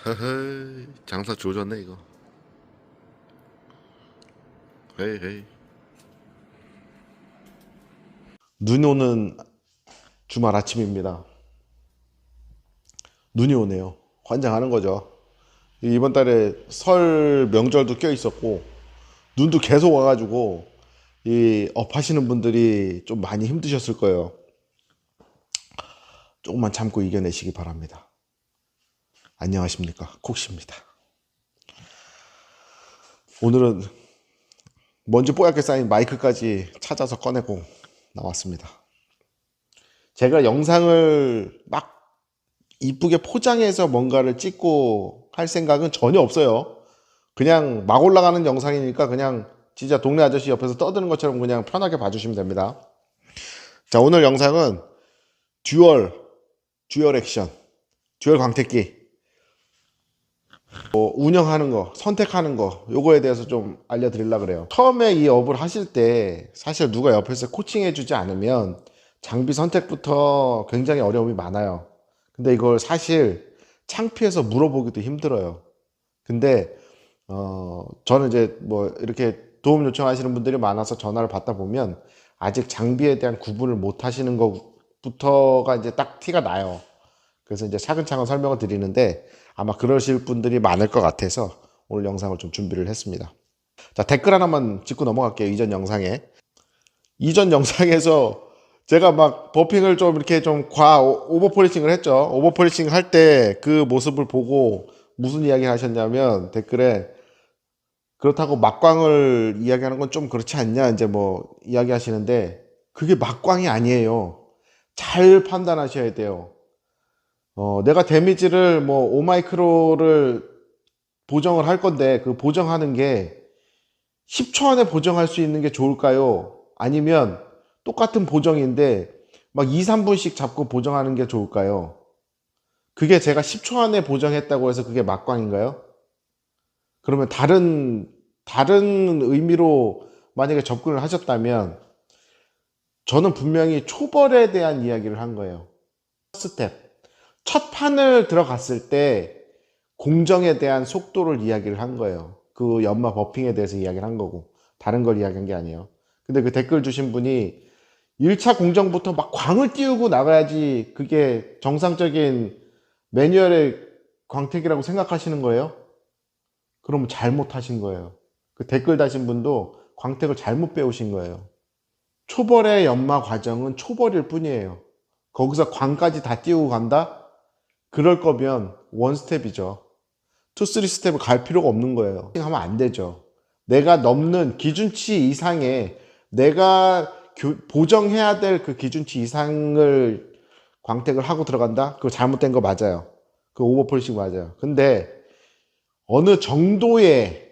헤헤, 장사 조졌네 이거. 헤이 헤이. 눈이 오는 주말 아침입니다. 눈이 오네요. 환장하는 거죠. 이번 달에 설 명절도 껴 있었고 눈도 계속 와가지고 이 업하시는 분들이 좀 많이 힘드셨을 거예요. 조금만 참고 이겨내시기 바랍니다. 안녕하십니까, 콕시입니다. 오늘은 먼지 뽀얗게 쌓인 마이크까지 찾아서 꺼내고 나왔습니다. 제가 영상을 막 이쁘게 포장해서 뭔가를 찍고 할 생각은 전혀 없어요. 그냥 막 올라가는 영상이니까 그냥 진짜 동네 아저씨 옆에서 떠드는 것처럼 그냥 편하게 봐주시면 됩니다. 자, 오늘 영상은 듀얼 액션, 듀얼 광택기 운영하는 거, 선택하는 거, 요거에 대해서 좀 알려드리려고 그래요. 처음에 이 업을 하실 때 사실 누가 옆에서 코칭해 주지 않으면 장비 선택부터 굉장히 어려움이 많아요. 근데 이걸 사실 창피해서 물어보기도 힘들어요. 근데 저는 이제 뭐 이렇게 도움 요청하시는 분들이 많아서 전화를 받다 보면 아직 장비에 대한 구분을 못 하시는 것부터가 이제 딱 티가 나요. 그래서 이제 차근차근 설명을 드리는데 아마 그러실 분들이 많을 것 같아서 오늘 영상을 좀 준비를 했습니다. 자, 댓글 하나만 짚고 넘어갈게요. 이전 영상에서 제가 막 버핑을 좀 이렇게 좀 오버폴리싱을 했죠. 오버폴리싱 할 때 그 모습을 보고 무슨 이야기 하셨냐면 댓글에 그렇다고 막광을 이야기하는 건 좀 그렇지 않냐 이제 뭐 이야기 하시는데 그게 막광이 아니에요. 잘 판단하셔야 돼요. 내가 데미지를 뭐 5마이크로를 보정을 할 건데 그 보정하는 게 10초 안에 보정할 수 있는 게 좋을까요? 아니면 똑같은 보정인데 막 2, 3분씩 잡고 보정하는 게 좋을까요? 그게 제가 10초 안에 보정했다고 해서 그게 막광인가요? 그러면 다른 의미로 만약에 접근을 하셨다면 저는 분명히 초벌에 대한 이야기를 한 거예요. 스텝. 첫 판을 들어갔을 때 공정에 대한 속도를 이야기를 한 거예요. 그 연마 버핑에 대해서 이야기를 한 거고 다른 걸 이야기한 게 아니에요. 근데 그 댓글 주신 분이 1차 공정부터 막 광을 띄우고 나가야지 그게 정상적인 매뉴얼의 광택이라고 생각하시는 거예요? 그러면 잘못하신 거예요. 그 댓글 다신 분도 광택을 잘못 배우신 거예요. 초벌의 연마 과정은 초벌일 뿐이에요. 거기서 광까지 다 띄우고 간다? 그럴 거면 원스텝이죠. 2, 3스텝을 갈 필요가 없는 거예요. 하면 안 되죠. 내가 넘는 기준치 이상의 내가 보정해야 될 그 기준치 이상을 광택을 하고 들어간다? 그거 잘못된 거 맞아요. 그 오버폴리싱 맞아요. 근데 어느 정도의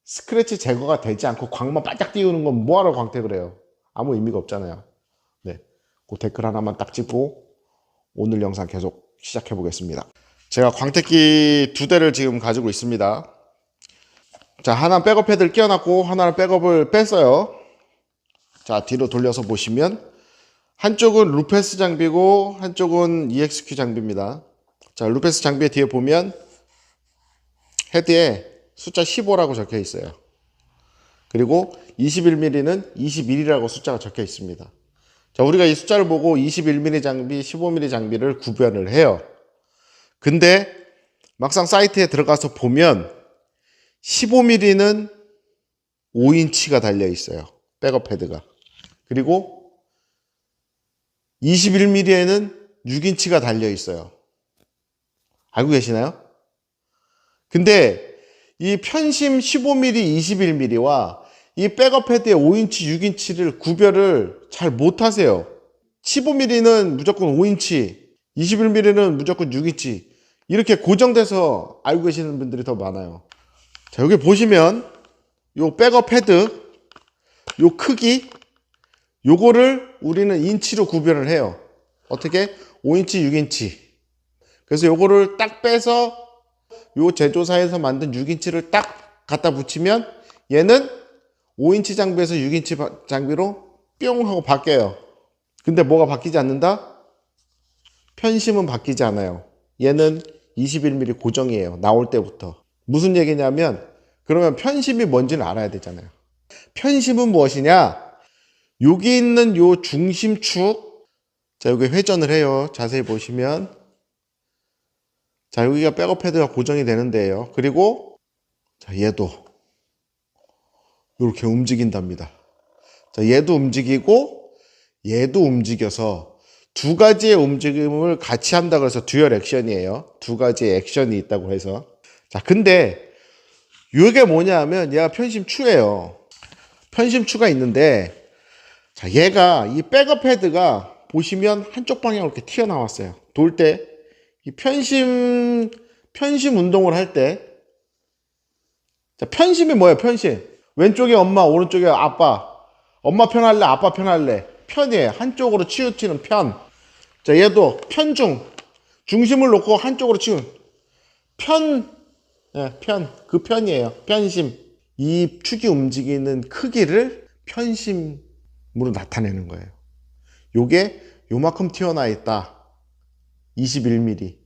스크래치 제거가 되지 않고 광만 바짝 띄우는 건 뭐하러 광택을 해요? 아무 의미가 없잖아요. 네, 그 댓글 하나만 딱 찍고 오늘 영상 계속 시작해 보겠습니다. 제가 광택기 2대를 지금 가지고 있습니다. 자, 하나는 백업 패드를 끼워놨고 하나는 백업을 뺐어요. 자, 뒤로 돌려서 보시면 한쪽은 루페스 장비고 한쪽은 EXQ 장비입니다. 자, 루페스 장비 뒤에 보면 헤드에 숫자 15라고 적혀 있어요. 그리고 21mm는 21이라고 숫자가 적혀 있습니다. 자, 우리가 이 숫자를 보고 21mm 장비, 15mm 장비를 구별을 해요. 근데 막상 사이트에 들어가서 보면 15mm는 5인치가 달려 있어요. 백업 패드가. 그리고 21mm에는 6인치가 달려 있어요. 알고 계시나요? 근데 이 편심 15mm, 21mm와 이 백업 패드의 5인치, 6인치를 구별을 잘 못하세요. 15mm는 무조건 5인치, 21mm는 무조건 6인치 이렇게 고정돼서 알고 계시는 분들이 더 많아요. 자, 여기 보시면 요 백업 패드 요 크기 요거를 우리는 인치로 구별을 해요. 어떻게? 5인치, 6인치. 그래서 요거를 딱 빼서 요 제조사에서 만든 6인치를 딱 갖다 붙이면 얘는 5인치 장비에서 6인치 장비로 뿅 하고 바뀌어요. 근데 뭐가 바뀌지 않는다? 편심은 바뀌지 않아요. 얘는 21mm 고정이에요. 나올 때부터. 무슨 얘기냐면 그러면 편심이 뭔지는 알아야 되잖아요. 편심은 무엇이냐? 여기 있는 요 중심축, 자 여기 회전을 해요. 자세히 보시면 자 여기가 백업 패드가 고정이 되는 데예요. 그리고 자 얘도 이렇게 움직인답니다. 자 얘도 움직이고 얘도 움직여서 두 가지의 움직임을 같이 한다고 해서 듀얼 액션이에요. 두 가지의 액션이 있다고 해서. 자 근데 이게 뭐냐 하면 얘가 편심추예요. 편심추가 있는데 자 얘가 이 백업 헤드가 보시면 한쪽 방향으로 이렇게 튀어나왔어요. 돌 때 이 편심 운동을 할 때 자 편심이 뭐예요? 편심 왼쪽에 엄마 오른쪽에 아빠 엄마 편 할래 아빠 편 할래 편이에요. 한쪽으로 치우치는 편. 자 얘도 편중 중심을 놓고 한쪽으로 치우 편 예, 그 편이에요. 편심. 이 축이 움직이는 크기를 편심으로 나타내는 거예요. 요게 요만큼 튀어나와 있다. 21mm.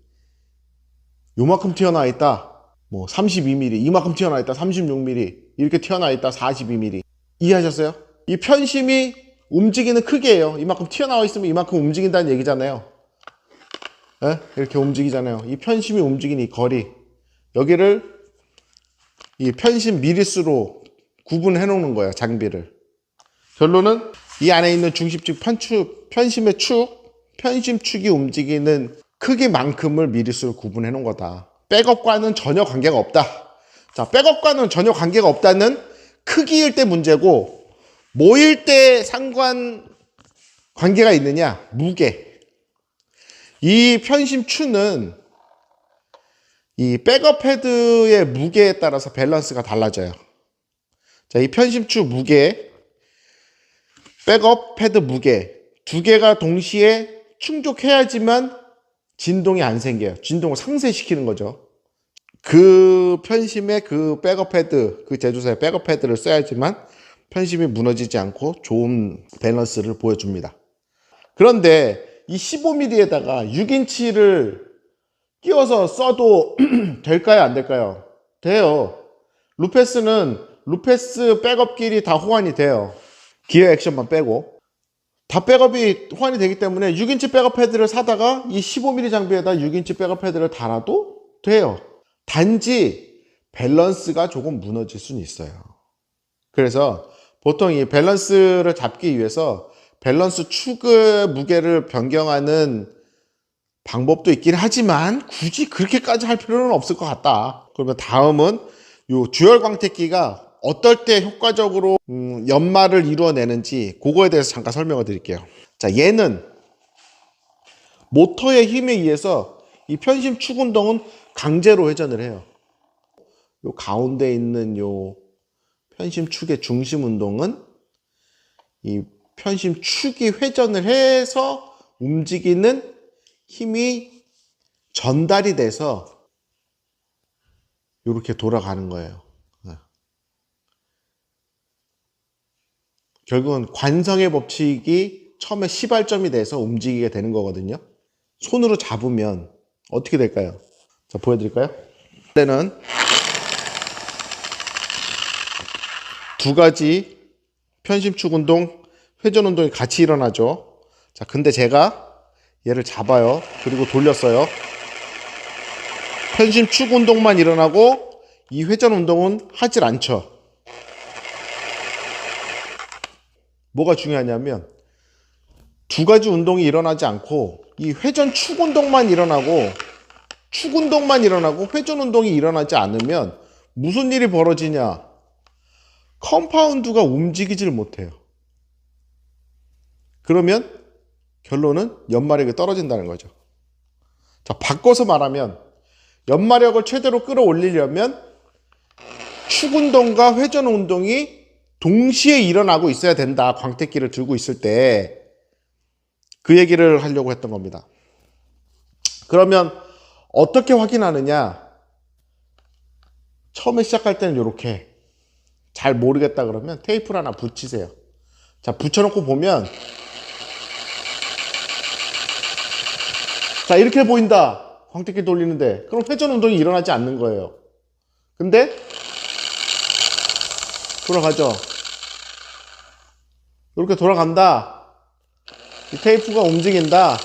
요만큼 튀어나와 있다. 뭐 32mm. 이만큼 튀어나와 있다. 36mm. 이렇게 튀어나와 있다. 42mm. 이해하셨어요? 이 편심이 움직이는 크기예요. 이만큼 튀어나와 있으면 이만큼 움직인다는 얘기잖아요. 예? 이렇게 움직이잖아요. 이 편심이 움직이는 이 거리. 여기를 이 편심 미리수로 구분해 놓는 거예요. 장비를. 결론은 이 안에 있는 중심축 편심의 편심축이 움직이는 크기만큼을 미리수로 구분해 놓은 거다. 백업과는 전혀 관계가 없다. 자, 백업과는 전혀 관계가 없다는 크기일 때 문제고 뭐일 때 관계가 있느냐? 무게. 이 편심추는 이 백업 헤드의 무게에 따라서 밸런스가 달라져요. 자, 이 편심추 무게, 백업 헤드 무게 두 개가 동시에 충족해야지만 진동이 안 생겨요. 진동을 상쇄시키는 거죠. 그 편심의 그 백업 헤드, 그 제조사의 백업 헤드를 써야지만 편심이 무너지지 않고 좋은 밸런스를 보여줍니다. 그런데 이 15mm에다가 6인치를 끼워서 써도 될까요? 안 될까요? 돼요. 루페스 백업끼리 다 호환이 돼요. 기어 액션만 빼고. 다 백업이 호환이 되기 때문에 6인치 백업 패드를 사다가 이 15mm 장비에다 6인치 백업 패드를 달아도 돼요. 단지 밸런스가 조금 무너질 수는 있어요. 그래서 보통 이 밸런스를 잡기 위해서 밸런스 축의 무게를 변경하는 방법도 있긴 하지만 굳이 그렇게까지 할 필요는 없을 것 같다. 그러면 다음은 요 듀얼 광택기가 어떨 때 효과적으로 연마를 이루어내는지 그거에 대해서 잠깐 설명을 드릴게요. 자, 얘는 모터의 힘에 의해서 이 편심 축 운동은 강제로 회전을 해요. 요 가운데 있는 요 편심 축의 중심 운동은 이 편심 축이 회전을 해서 움직이는 힘이 전달이 돼서 이렇게 돌아가는 거예요. 결국은 관성의 법칙이 처음에 시발점이 돼서 움직이게 되는 거거든요. 손으로 잡으면 어떻게 될까요? 자, 보여드릴까요? 때는 두 가지 편심축 운동, 회전 운동이 같이 일어나죠. 자, 근데 제가 얘를 잡아요. 그리고 돌렸어요. 편심축 운동만 일어나고 이 회전 운동은 하질 않죠. 뭐가 중요하냐면 두 가지 운동이 일어나지 않고 이 회전 축 운동만 일어나고 회전 운동이 일어나지 않으면 무슨 일이 벌어지냐? 컴파운드가 움직이질 못해요. 그러면 결론은 연마력이 떨어진다는 거죠. 자, 바꿔서 말하면 연마력을 최대로 끌어올리려면 축 운동과 회전 운동이 동시에 일어나고 있어야 된다. 광택기를 들고 있을 때 그 얘기를 하려고 했던 겁니다. 그러면 어떻게 확인하느냐? 처음에 시작할 때는 이렇게 잘 모르겠다 그러면 테이프를 하나 붙이세요. 자, 붙여놓고 보면 자, 이렇게 보인다. 광택기 돌리는데. 그럼 회전 운동이 일어나지 않는 거예요. 근데 돌아가죠. 이렇게 돌아간다. 이 테이프가 움직인다.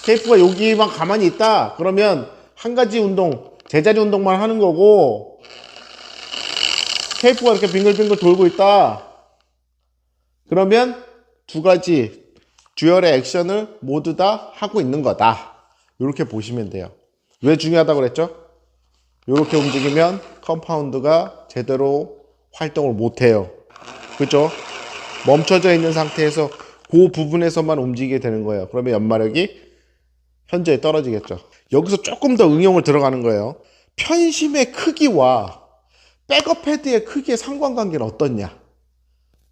테이프가 여기만 가만히 있다. 그러면 한 가지 운동, 제자리 운동만 하는 거고, 테이프가 이렇게 빙글빙글 돌고 있다. 그러면 두 가지 듀얼의 액션을 모두 다 하고 있는 거다. 이렇게 보시면 돼요. 왜 중요하다고 그랬죠? 이렇게 움직이면 컴파운드가 제대로 활동을 못해요. 그죠? 멈춰져 있는 상태에서 그 부분에서만 움직이게 되는 거예요. 그러면 연마력이 현저히 떨어지겠죠. 여기서 조금 더 응용을 들어가는 거예요. 편심의 크기와 백업 패드의 크기의 상관관계는 어떻냐?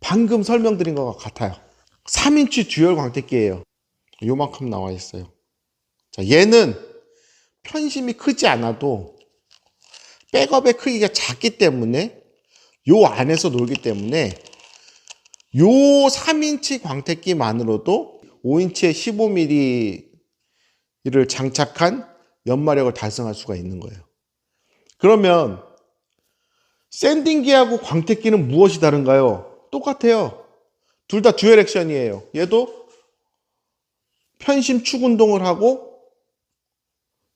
방금 설명드린 것과 같아요. 3인치 듀얼 광택기예요. 요만큼 나와 있어요. 자, 얘는 편심이 크지 않아도 백업의 크기가 작기 때문에 요 안에서 놀기 때문에 요 3인치 광택기만으로도 5인치에 15mm를 장착한 연마력을 달성할 수가 있는 거예요. 그러면 샌딩기하고 광택기는 무엇이 다른가요? 똑같아요. 둘 다 듀얼 액션이에요. 얘도 편심축 운동을 하고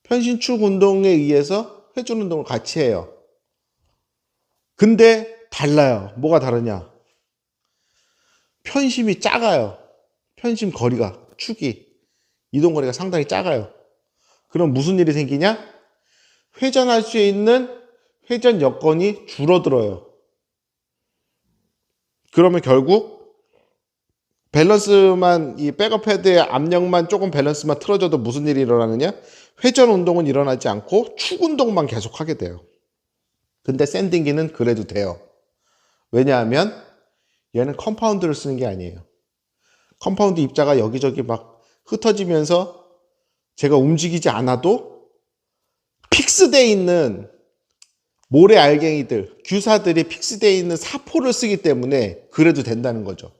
편심축 운동에 의해서 회전 운동을 같이 해요. 근데 달라요. 뭐가 다르냐? 편심이 작아요. 편심 거리가, 축이, 이동 거리가 상당히 작아요. 그럼 무슨 일이 생기냐? 회전할 수 있는 회전 여건이 줄어들어요. 그러면 결국 밸런스만, 이 백업 패드의 압력만 조금 밸런스만 틀어져도 무슨 일이 일어나느냐? 회전 운동은 일어나지 않고 축 운동만 계속 하게 돼요. 근데 샌딩기는 그래도 돼요. 왜냐하면 얘는 컴파운드를 쓰는 게 아니에요. 컴파운드 입자가 여기저기 막 흩어지면서 제가 움직이지 않아도 픽스되어 있는 모래 알갱이들, 규사들이 픽스되어 있는 사포를 쓰기 때문에 그래도 된다는 거죠.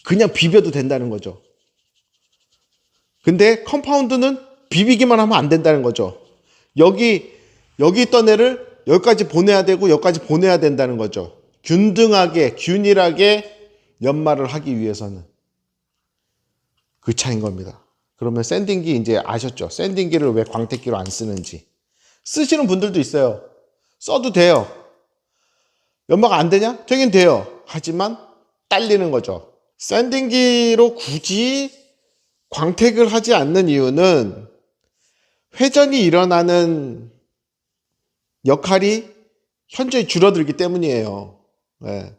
그냥 비벼도 된다는 거죠. 근데 컴파운드는 비비기만 하면 안 된다는 거죠. 여기 있던 애를 여기까지 보내야 되고 여기까지 보내야 된다는 거죠. 균등하게, 균일하게 연마를 하기 위해서는. 그 차이인 겁니다. 그러면 샌딩기 이제 아셨죠? 샌딩기를 왜 광택기로 안 쓰는지. 쓰시는 분들도 있어요. 써도 돼요. 연마가 안 되냐? 되긴 돼요. 하지만 딸리는 거죠. 샌딩기로 굳이 광택을 하지 않는 이유는 회전이 일어나는 역할이 현저히 줄어들기 때문이에요. 네.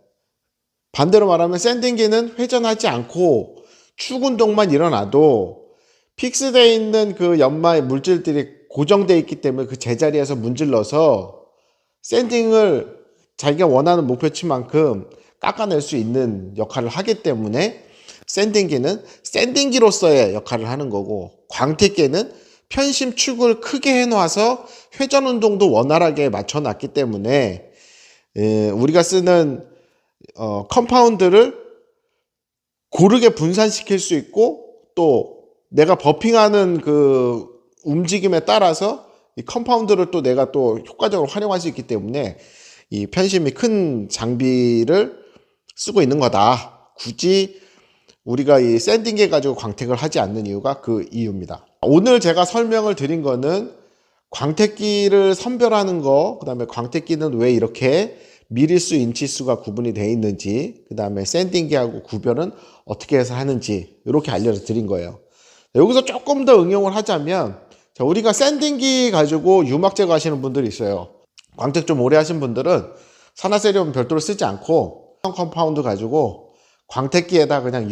반대로 말하면 샌딩기는 회전하지 않고 축 운동만 일어나도 픽스되어 있는 그 연마의 물질들이 고정되어 있기 때문에 그 제자리에서 문질러서 샌딩을 자기가 원하는 목표치만큼 깎아낼 수 있는 역할을 하기 때문에 샌딩기는 샌딩기로서의 역할을 하는 거고, 광택기는 편심 축을 크게 해놔서 회전 운동도 원활하게 맞춰놨기 때문에 우리가 쓰는 컴파운드를 고르게 분산시킬 수 있고, 또 내가 버핑하는 그 움직임에 따라서 이 컴파운드를 또 내가 또 효과적으로 활용할 수 있기 때문에 이 편심이 큰 장비를 쓰고 있는 거다. 굳이 우리가 이 샌딩기 가지고 광택을 하지 않는 이유가 그 이유입니다. 오늘 제가 설명을 드린 거는 광택기를 선별하는 거, 그 다음에 광택기는 왜 이렇게 미리수, 인치수가 구분이 되어 있는지, 그 다음에 샌딩기하고 구별은 어떻게 해서 하는지 이렇게 알려드린 거예요. 여기서 조금 더 응용을 하자면, 자, 우리가 샌딩기 가지고 유막 제거하시는 분들이 있어요. 광택 좀 오래 하신 분들은 산화세륨 별도로 쓰지 않고 컴파운드 가지고 광택기에다 그냥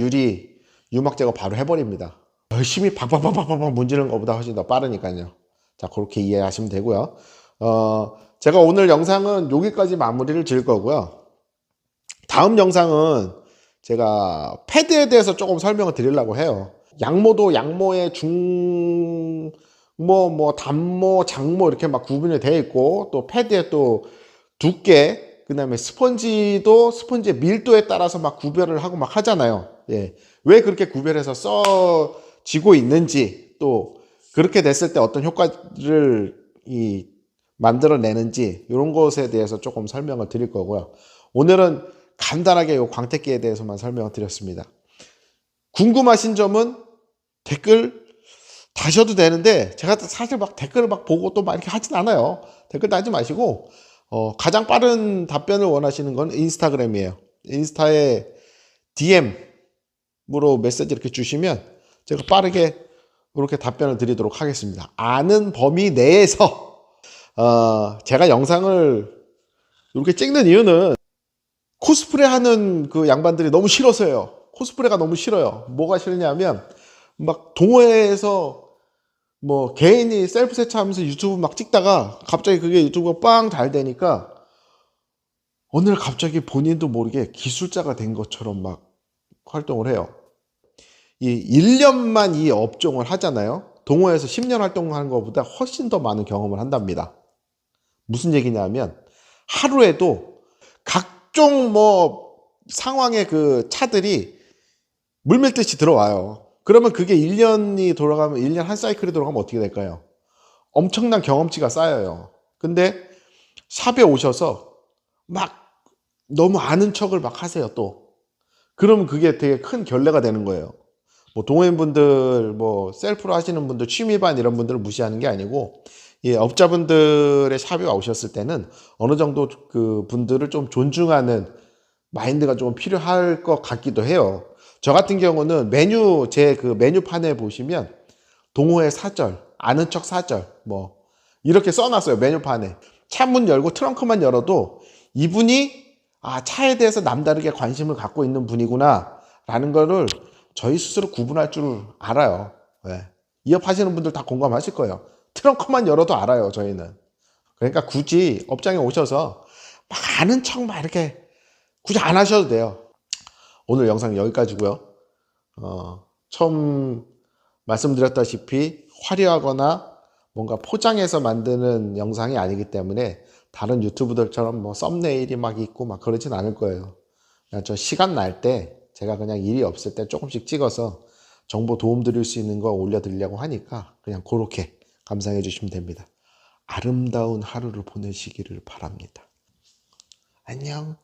유막 제거 바로 해버립니다. 열심히 팍팍팍팍팍 문지르는 것보다 훨씬 더 빠르니까요. 자, 그렇게 이해하시면 되고요. 제가 오늘 영상은 여기까지 마무리를 지을 거고요. 다음 영상은 제가 패드에 대해서 조금 설명을 드리려고 해요. 양모도 양모의 단모, 장모 이렇게 막 구분이 되어 있고, 또 패드에 또 두께, 그 다음에 스펀지도 스펀지의 밀도에 따라서 막 구별을 하고 막 하잖아요. 예. 왜 그렇게 구별해서 써지고 있는지, 또 그렇게 됐을 때 어떤 효과를 만들어내는지 이런 것에 대해서 조금 설명을 드릴 거고요. 오늘은 간단하게 이 광택기에 대해서만 설명을 드렸습니다. 궁금하신 점은 댓글 다셔도 되는데 제가 사실 막 댓글을 막 보고 또 막 이렇게 하진 않아요. 댓글 다지 마시고 가장 빠른 답변을 원하시는 건 인스타그램이에요. 인스타에 DM으로 메시지 이렇게 주시면 제가 빠르게 이렇게 답변을 드리도록 하겠습니다. 아는 범위 내에서 제가 영상을 이렇게 찍는 이유는 코스프레 하는 그 양반들이 너무 싫어서요. 코스프레가 너무 싫어요. 뭐가 싫냐면 막 동호회에서 뭐 개인이 셀프 세차하면서 유튜브 막 찍다가 갑자기 그게 유튜브가 빵 잘 되니까 어느 날 갑자기 본인도 모르게 기술자가 된 것처럼 막 활동을 해요. 이 1년만 이 업종을 하잖아요. 동호회에서 10년 활동하는 것보다 훨씬 더 많은 경험을 한답니다. 무슨 얘기냐면 하루에도 각종 뭐 상황의 그 차들이 물밀듯이 들어와요. 그러면 그게 1년이 돌아가면 1년 한 사이클이 돌아가면 어떻게 될까요? 엄청난 경험치가 쌓여요. 근데 샵에 오셔서 막 너무 아는 척을 막 하세요 또. 그러면 그게 되게 큰 결례가 되는 거예요. 뭐 동호인분들, 뭐 셀프로 하시는 분들, 취미반 이런 분들을 무시하는 게 아니고 업자분들의 샵에 오셨을 때는 어느 정도 그 분들을 좀 존중하는 마인드가 좀 필요할 것 같기도 해요. 저 같은 경우는 제 그 메뉴판에 보시면 동호회 사절, 아는 척 사절 뭐 이렇게 써놨어요. 메뉴판에. 차 문 열고 트렁크만 열어도 이분이 차에 대해서 남다르게 관심을 갖고 있는 분이구나 라는 거를 저희 스스로 구분할 줄 알아요. 네. 이업하시는 분들 다 공감하실 거예요. 트렁크만 열어도 알아요, 저희는. 그러니까 굳이 업장에 오셔서 막 아는 척 막 이렇게 굳이 안 하셔도 돼요. 오늘 영상 여기까지고요. 처음 말씀드렸다시피 화려하거나 뭔가 포장해서 만드는 영상이 아니기 때문에 다른 유튜브들처럼 뭐 썸네일이 막 있고 막 그러진 않을 거예요. 그냥 저 시간 날 때 제가 그냥 일이 없을 때 조금씩 찍어서 정보 도움 드릴 수 있는 거 올려드리려고 하니까 그냥 그렇게 감상해 주시면 됩니다. 아름다운 하루를 보내시기를 바랍니다. 안녕.